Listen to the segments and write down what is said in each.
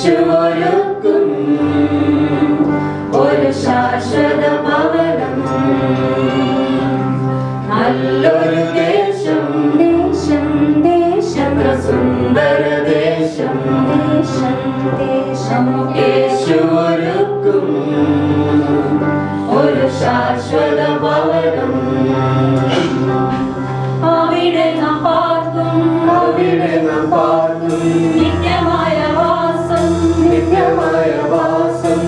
യേശുവൊരുക്കും ഒരു ശാശ്വത ഭവനം, നല്ലൊരു ദേശം, ദേശം, ദേശം, സുന്ദര ദേശം, ദേശം, ദേശം, യേശുവൊരുക്കും ഒരു ശാശ്വത ഭവനം. അവിടെ നാം പാർക്കും, അവിടെ നാം പാർക്കും, നിത്യമായ വാസം, നിത്യമായ വാസം.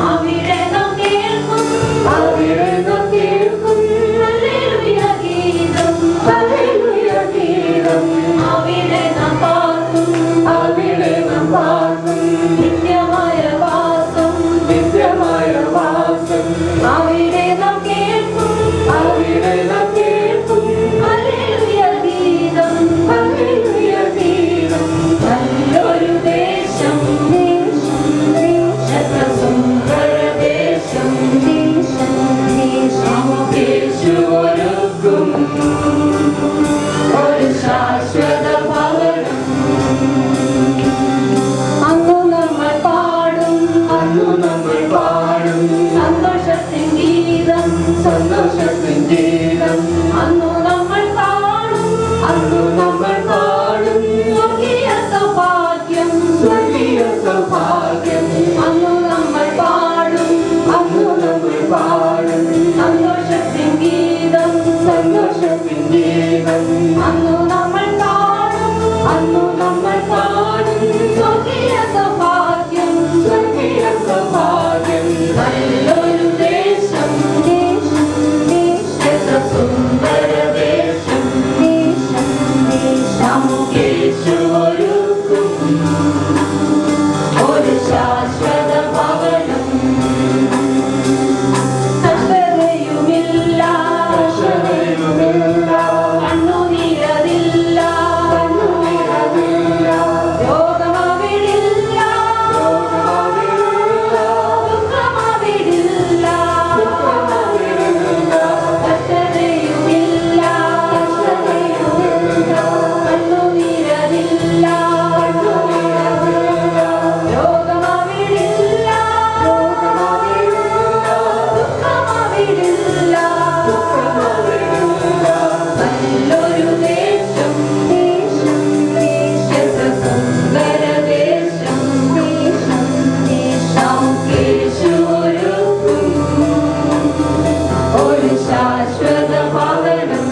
അവിടെ നാം കേൾക്കും, അവിടെ നാം കേൾക്കും, ഹല്ലേലൂയ ഗീതം, ഹല്ലേലൂയ ഗീതം. അവിടെ നാം പാർക്കും, അവിടെ നാം പാർക്കും, നിത്യമായ വാസം, നിത്യമായ വാസം. അവിടെ നാം കേൾക്കും, അവിടെ നാം കേൾക്കും, ഹല്ലേലൂയ ഗീതം, ഹല്ലേലൂയ ഗീതം. നല്ലൊരു ദേശം, ദേശം, ദേശം, സുന്ദര ദേശം, ദേശം, ദേശം, യേശുവൊരുക്കും ഒരു ശാശ്വത ഭവനം. അന്നു നമ്മൾ പാടും, അന്നു നമ്മൾ പാടും സന്തോഷത്തിൻ ഗീതം, സന്തോഷത്തിൻ ഗീതം. അന്നു നമ്മൾ പാടും, അന്നു നമ്മൾ പാടും സ്വർഗീയ സൗഭാഗ്യം, സ്വർഗീയ സൗഭാഗ്യം. അന്നു നമ്മൾ പാടും, അന്നു നമ്മൾ പാടും സന്തോഷത്തിൻ ഗീതം, സന്തോഷത്തിൻ ഗീതം. അന്നു നമ്മൾ പാടും, അന്നു നമ്മൾ പാടും സ്വർഗീയ സൗഭാഗ്യം, സ്വർഗീയ സൗഭാഗ്യം. നല്ലൊരു ദേശം, ദേശം, ദേശം, സുന്ദര ദേശം, ദേശം, ദേശം, യേശുവൊരുക്കും ഒരു ശാശ്വത ഭവനം. കഷ്ടതയുമില്ല, കഷ്ടതയുമില്ല, കണ്ണുനീരതില്ല, കണ്ണുനീരതില്ല. രോഗമവിടില്ല, രോഗമവിടില്ല, ദുഃഖമവിടില്ല, ദുഃഖമവിടില്ല. കഷ്ടതയുമില്ല, കഷ്ടതയുമില്ല, കണ്ണുനീരതില്ല, കണ്ണുനീരതില്ല. രോഗമവിടില്ല, രോഗമവിടില്ല, ദുഃഖമവിടില്ല, ദുഃഖമവിടില്ല. നല്ലൊരു ദേശം, ദേശം, ദേശം, സുന്ദര ദേശം, ദേശം, ദേശം, യേശുവൊരുക്കും ഒരു ശാശ്വത ഭവനം.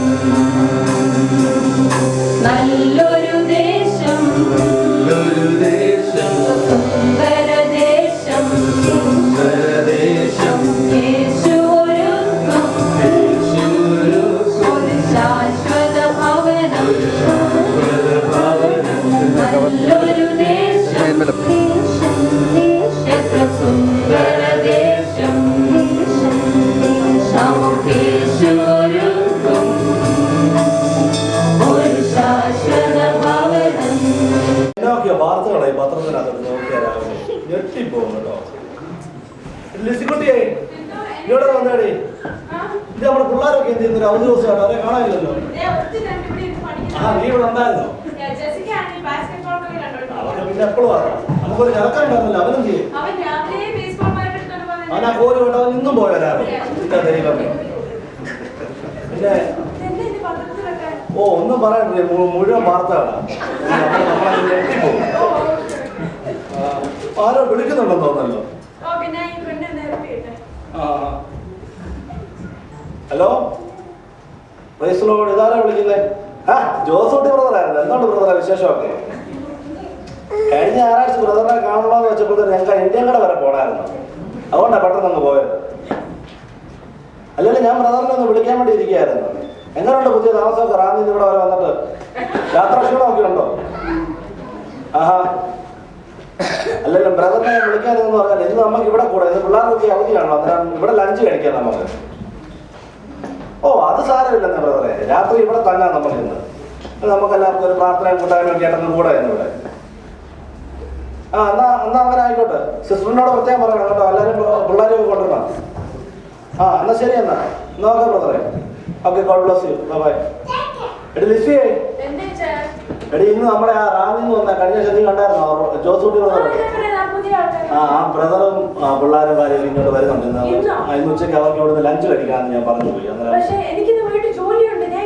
നല്ലൊരു ദേശം, നല്ലൊരു ദേശം, സുന്ദര ദേശം, സുന്ദര ദേശം, യേശുവൊരുക്കും യേശുവൊരുക്കും ഒരു ശാശ്വത ഭവനം. ശാശ്വത ഭവനം. നല്ലൊരു ദേശം, ദേശം, ദേശം, സുന്ദര ദേശം, ദേശം, ദേശം, യേശുവൊരുക്കും ഒരു ശാശ്വത ഭവനം. എന്നൊക്കെയോ വാർത്തകളായി പത്രത്തിനകത്ത് നോക്കിയാലാവും ഞെട്ടിപ്പോകും കേട്ടോ. ലിസിക്കുട്ടിയെ ഇവിടെ വന്നേടി, ഇത് നമ്മുടെ പിള്ളേരൊക്കെ എന്ത് ചെയ്യുന്നൊരു അവധി ദിവസമാണ്, അവരെ കാണാനില്ലല്ലോ. ആ നീ ഇവിടെ ഉണ്ടായിരുന്നോ? അവർക്ക് പിന്നെ എപ്പോഴും അറിയാം, നമുക്കൊരു കിടക്കാൻ ഉണ്ടായിരുന്നല്ലോ. അവനും ചെയ്യും, അവൻ ആ കോല് കൊണ്ട് അവൻ ഇന്നും പോയാലും ദൈവമേ. പിന്നെ ഓ ഒന്നും പറയണ്ടേ, മുഴുവൻ വാർത്തകളാണ്. നമ്മളെ ഞെട്ടിപ്പോകും. ആരോ വിളിക്കുന്നുണ്ടെന്ന് തോന്നല്ലോ. Hello, praise Lord. ഇതാരാ വിളിക്കുന്നേ? ആ ജോസൂട്ടി ബ്രദറായിരുന്നു. എന്താണ് ബ്രദറെ വിശേഷമൊക്കെ? കഴിഞ്ഞ ഞായറാഴ്ച ബ്രദറിനെ കാണണമെന്ന് വെച്ചപ്പോഴത്തേക്ക് ഞങ്ങൾക്ക് ഇന്ത്യൻ കട വരെ പോണായിരുന്നു. അതുകൊണ്ടാണ് പെട്ടെന്ന് അങ്ങ് പോയത്. അല്ലെങ്കിൽ ഞാൻ ബ്രദറിനെ ഒന്ന് വിളിക്കാൻ വേണ്ടി ഇരിക്കുകയായിരുന്നു. എങ്ങനെയുണ്ട് പുതിയ താമസമൊക്കെ? റാന്നിന്ന് ഇവിടെ വരെ വന്നിട്ട് യാത്രാക്ഷീണമൊക്കെ ഉണ്ടോ? ആഹാ. അല്ലല്ലോ ബ്രദറിനെ വിളിക്കാനെന്ന് പറഞ്ഞാൽ ഇന്ന് നമുക്ക് ഇവിടെ കൂടെ, ഇന്ന് പിള്ളേർക്ക് അവധിയാണല്ലോ, അന്നേരം ഇവിടെ ലഞ്ച് കഴിക്കാം നമുക്ക്. ഓ അത് സാരമില്ലെന്നേ ബ്രദറെ, രാത്രി ഇവിടെ തന്നെ നമുക്ക് ഇന്ന് നമുക്ക് എല്ലാവർക്കും ഒരു പ്രാർത്ഥനയും കൂട്ടായ്മയും കേട്ടെന്ന് കൂടെ ഇന്ന് ഇവിടെ. ആ എന്നാ അങ്ങനെ ആയിക്കോട്ടെ. സിസ്റ്ററിനോട് പ്രത്യേകം പറയണം കേട്ടോ, എല്ലാവരും പിള്ളേരെയൊക്കെ കൊണ്ടുവരണം. ആ എന്നാ ശരി എന്നാ നോക്കാം ബ്രദറെ. Okay, God bless you. Bye. എടി ലിസിയേ, എടി ഇന്ന് നമ്മുടെ ആ റാന്നിന്ന് വന്ന കഴിഞ്ഞ നീ കണ്ടായിരുന്നോ ജോസൂട്ടി ബ്രദർ? ആ ബ്രദറും പിള്ളേരും ഭാര്യയും ഇങ്ങോട്ട് വരുന്നുണ്ട്. ഇന്ന് ഉച്ചയ്ക്ക് അവർക്ക് ഇവിടുന്ന് ലഞ്ച് കഴിക്കാമെന്ന് ഞാൻ പറഞ്ഞു പോയി.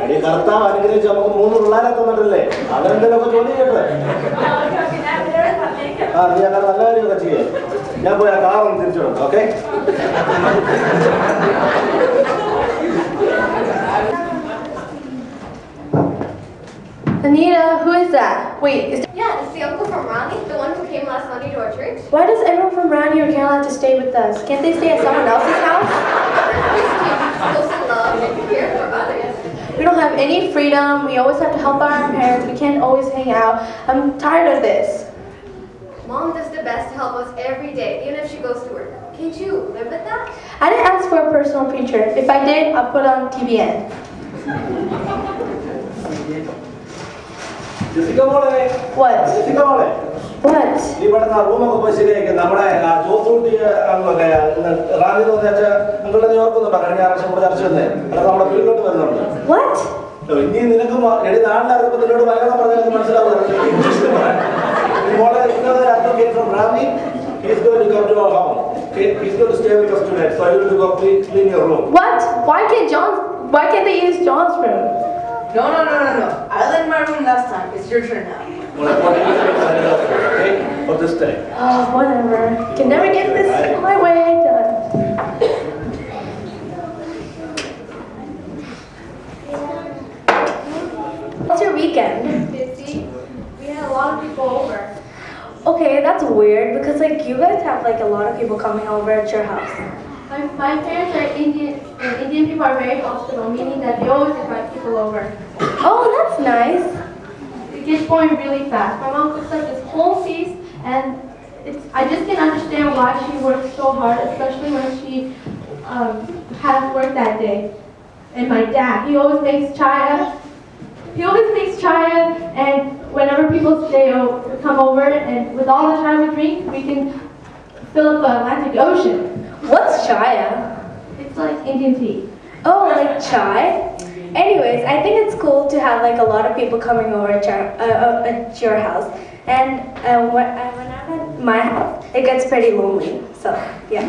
അടി കർത്താവ് അനുഗ്രഹിച്ച് നമുക്ക് 3 പിള്ളേരെ തന്നിട്ടില്ലേ, അവരെന്തെങ്കിലുമൊക്കെ ജോലി ചെയ്യട്ടെ. നീ അങ്ങനെ നല്ല കാര്യമൊക്കെ ചെയ്യേ. ഞാൻ പോയി ആ കാറൊന്ന് തിരിച്ചു വിടും. Okay. Anita, who is that? Wait, Yeah, it's the uncle from Raleigh, the one who came last Sunday to our church. why does everyone from around here Kerala have to stay with us? Can't they stay at someone else's house? Supposed to love and care for others. We don't have any freedom. We always have to help our parents. We can't always hang out. I'm tired of this. Mom does the best to help us every day, even if she goes to work. Can't you live with that? I didn't ask for a personal preacher. If I did, I'll put on TBN. Jessica മോളെ, What? Jessica മോളെ, What? ഈ പെട്ടെന്ന് ആ റൂമൊക്കെ പോയി ശരിയാക്കി. നമ്മുടെ Josootty അങ്കിളൊക്കെ rally തോന്നിയാച്ച അങ്കിളുടെ നീ ഓർക്കുന്നുണ്ടോ? കഴിഞ്ഞ ആഴ്ച കൂടെ ചർച്ച വന്നേ, അതൊക്കെ നമ്മുടെ വീട്ടിലോട്ട് വരുന്നുണ്ട്. What? ഇനി നിനക്ക് എടി നാട്ടിലിറങ്ങുമ്പോൾ നിന്നോട് മലയാളം പറഞ്ഞാൽ നിനക്ക് മനസ്സിലാവുന്നത് ഇംഗ്ലീഷിൽ പറയാം. മോളെ from Raleigh, he's going to come to our home. Okay? He's going to stay with us tonight. So I will go clean your room. What? Why can't they use John's room? No. I left my room last time. It's your turn now. Okay? For this time. Oh, whatever. Can never get this my way done. What's your weekend? Busy. We had a lot of people over. Okay, that's weird because like you guys have like a lot of people coming over at your house. My parents are Indian, and Indian people are very hospitable, meaning that they always invite people over. Oh, that's nice. It gets boring really fast. My mom cooks like this whole feast, and I just can't understand why she works so hard, especially when she has work that day. And my dad, he always makes chaya. And whenever people come over, and with all the chai we drink, we can fill up the Atlantic Ocean. What's chaya? It's like Indian tea. Oh, like chai? Anyways, I think it's cool to have like a lot of people coming over at your house. And when I'm at my house, it gets pretty lonely. So, yeah.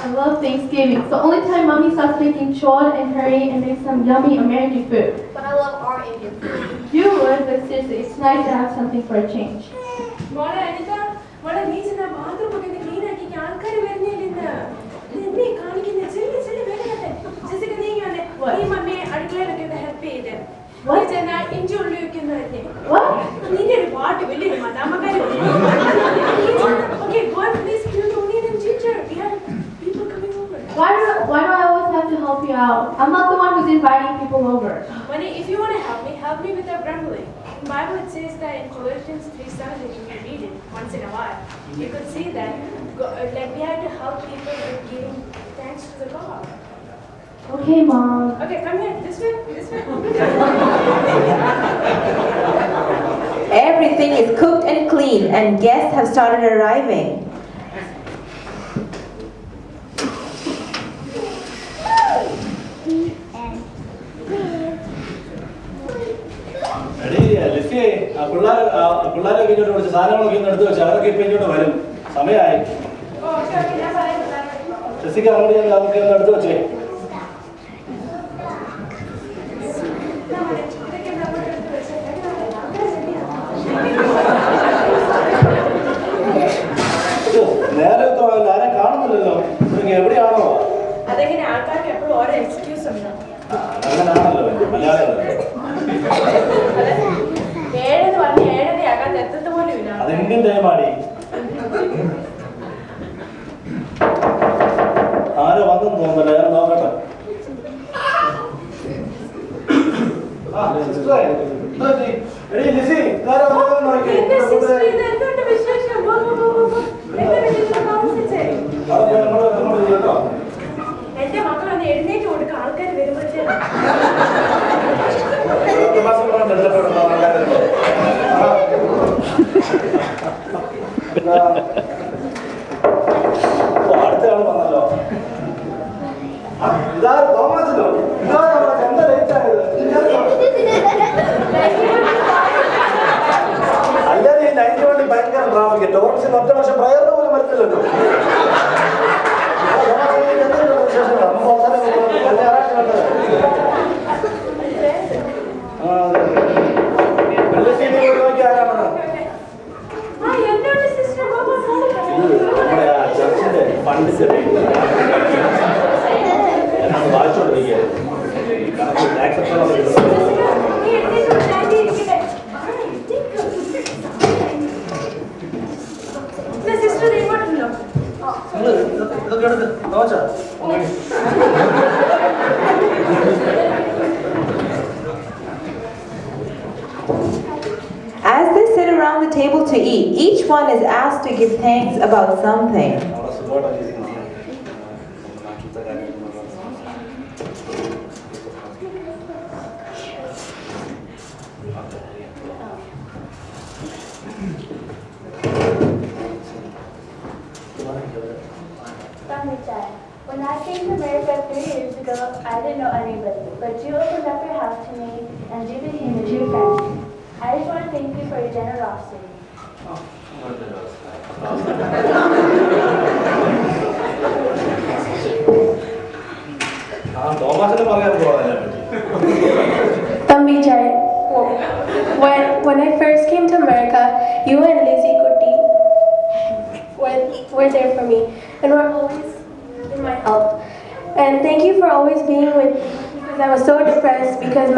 I love Thanksgiving. It's the only time Mommy stops making chor and curry and makes some yummy American food. But I love our Indian food. You would, but seriously, it's nice to have something for a change. മോളെ അനിത, മോളെ നീ ചെന്ന bathroom ഒക്കെ clean ആക്കി ആൾക്കാർ വരുന്നില്ല. എന്നെ കാണിക്കുന്ന ചെറിയ വേഗത്തെ ജെസിക്ക നീ വന്നേ. നീ മമ്മിയെ അടുക്കളയിലൊക്കെ ഒന്ന് ഹെൽപ്പ് ചെയ്ത്. നീ ചെന്ന ഇഞ്ചി ഉള്ളി വെക്കുന്നതല്ലേ. What? നിന്റെ ഒരു പാട്ട് വലിയൊരു മതാമക്കാരി. Okay, go and please kill the onion and ginger. We have people coming over. Why do I always have to help you out? I'm not the one who's inviting people over. Money, if you want to help me with the grumbling. In the Bible it says that in Colossians 3:7 that you can read it once in a while. You could see that like we have to help people with giving thanks to the God. Okay, Mom. Okay, come here. This way. Everything is cooked and clean, and guests have started arriving. എടി ലിഫിയെ, പിള്ളേരൊക്കെ ഇങ്ങോട്ട് വിളിച്ച് സാധനങ്ങളൊക്കെ ഒന്ന് എടുത്ത് വെച്ച് അവരൊക്കെ ഇപ്പൊ ഇങ്ങോട്ട് വരും. സമയമായി. Oh, okay, ഞാൻ പറയാം. ജെസിക്ക അങ്ങോട്ട് ഞാൻ അതൊക്കെ ഒന്ന് എടുത്ത് വെച്ചേ. നേരെ ആരും കാണുന്നില്ലല്ലോ. എവിടെയാണോ? അതെങ്ങനെ ആൾക്കാർക്ക് എപ്പോഴും ഓരോ എക്സ്ക്യൂസ് ഉണ്ട്. അങ്ങനാണല്ലോ മലയാളികളല്ലേ. 7 പറഞ്ഞ് 7 ആകാൻ എത്തത്ത് പോലും ഇല്ല. അത് ഇന്ത്യൻ ടൈമാടി. ആരോ വന്നെന്ന് തോന്നുന്നില്ല. ഞാൻ നോക്കട്ടെ. എടി ലിസി, ഇതാരാ വന്നതെന്ന് നോക്കിയേ. എന്റെ സിസ്റ്റർ ഇത് എന്തുണ്ട് വിശേഷം? എന്റെ വിശേഷം താമസിച്ചേ. അവിടെ പോയി നമ്മള് കേട്ടോ. എന്റെ മക്കളൊന്ന് എഴുന്നേറ്റ് കൊടുക്കുക ആൾക്കാർ വരുമ്പോഴത്തേക്കും. അടുത്ത ആള് വന്നല്ലോ. ഇതാ തോമസിലോ? ഇതാ നമ്മുടെ എന്താ ലേറ്റ് ആയത്? അല്ലാതെ ഈ 90 വണ്ടി ടോറൻസിന് ഒറ്റ വർഷം പ്രയറിന് പോലും വരുന്നില്ലല്ലോ. ആ എന്നോട് സിസ്റ്റർ മാമ നമ്മുടെ ആ ചർച്ചിന്റെ ഫണ്ടിന്റെ വായിച്ചോണ്ടിരിക്കുക സിസ്റ്റർ ഇങ്ങോട്ടുണ്ടോ? ഇതൊക്കെ എടുത്ത് നോച്ചാ As they sit around the table to eat, each one is asked to give thanks about something. അവിടെ സുഖമായിട്ടിരിക്കുന്നു. നാട്ടിലത്തെ കാര്യങ്ങൾ When I came to America 3 years ago, I didn't know anybody, but you opened up your house to me and you became a true friend. I just want to thank you for your generosity. ആ തോമാസിന് പറയാൻ പോകാൻ പറ്റി. Tambi Jai, when I first came to America, you and Lizzie Kuti were there for me and were always in my help. And thank you for always being with me because I was so depressed because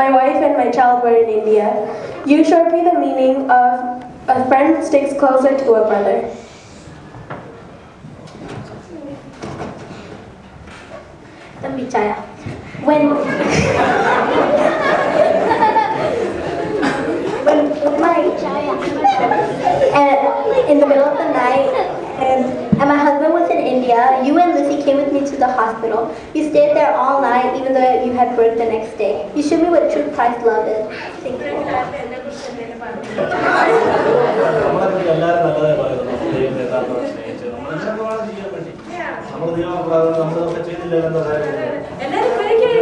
my wife and my child were in India. You showed me the meaning of a friend sticks closer to a brother. Tambi Chaya, when my in the middle of the night and my husband was in India, you and Lizzie came with me to the hospital. You stayed there all night even though you had work the next day. You showed me what true Christ love is. Thank you. നമ്മളെ എല്ലാവരും നല്ലതായി പറയുന്നു. ദൈവത്തെ യഥാർത്ഥമായി സ്നേഹിച്ച് നമ്മളെല്ലാം ചെയ്യാൻ വേണ്ടി നമ്മൾ ദൈവം നമ്മളൊക്കെ ചെയ്തില്ല എന്ന കാര്യം എല്ലാരും കഴിക്കാൻ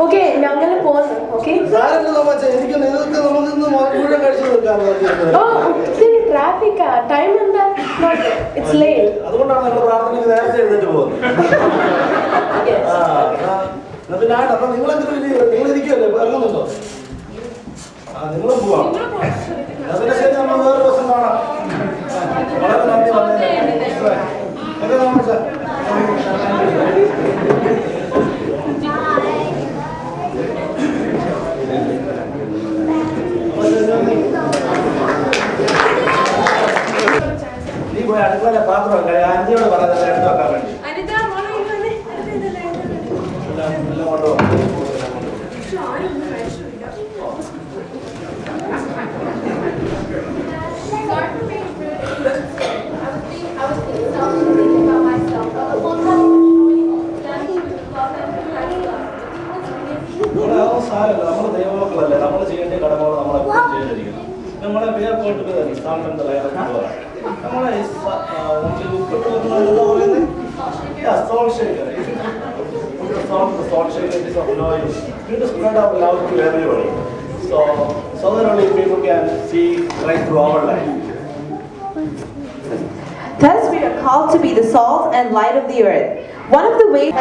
Okay, I'm gonna pause it, okay? എനിക്ക് നിങ്ങൾക്ക് നമുക്കിന്ന് മുഴുവൻ കഴിച്ചു തീർക്കാൻ Oh, see, traffic, time and that, not, it's late. അതുകൊണ്ടാണ് നമ്മൾ പ്രാർത്ഥനയ്ക്ക് നേരത്തെ എഴുന്നേറ്റ് പോകുന്നത്. Yes. പിന്നെ അപ്പൊ നിങ്ങളെങ്കിലും നിങ്ങൾ ഇരിക്കുമല്ലേ ഇറങ്ങുന്നുണ്ടോ? നിങ്ങളും പോവാം. അതിന് ശേഷം നമ്മൾ വേറെ ദിവസം കാണാം. വളരെ നന്ദി നീ പോയി അടുക്കളയിലെ പാത്രം അഞ്ചിയോട് പറഞ്ഞത് എടുത്തു വെക്കാൻ വേണ്ടി അനിത മോളെ ഇങ്ങനെ എല്ലാം കൊണ്ടുപോകാം. ആരൊന്നും കഴിച്ചില്ല. Sorry for being rude. I was thinking selfishly about myself. But the whole time you were showing that you love and Christ love. അതൊന്നും സാരമില്ല. നമ്മൾ ദൈവമക്കളല്ലേ, നമ്മൾ ചെയ്യേണ്ട കടമകൾ നമ്മളെപ്പോഴും ചെയ്തിരിക്കണം. നമ്മളെ വേറെ പോയിട്ട് നമ്മളെ നമുക്ക് ഉപ്പിട്ട് വെക്കുന്നതല്ല പറയുന്നത് salt shaker. Put the salt shaker is of no use. You just spread out love to everybody. So that only people can see right through our life. Thus we are called to be the salt and light of the earth. One of the ways